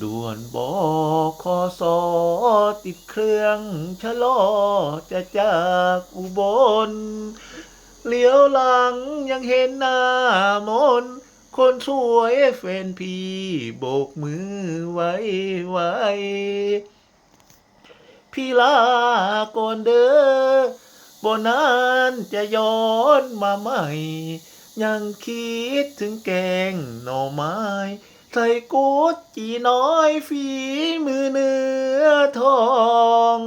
ด่วนบอกขอสอติดเครื่องชะลอจะจากอุบลเลี้ยวหลังยังเห็นหน้ามนคนสวยแฟนพี่โบกมือไว้ไว้ พี่ลาก่อนเด้อบ่นานจะย้อนมาใหม่ ยังคิดถึงแกงหน่อไม้ใส่กุดจีน้อยฝีมือเนื้อทอง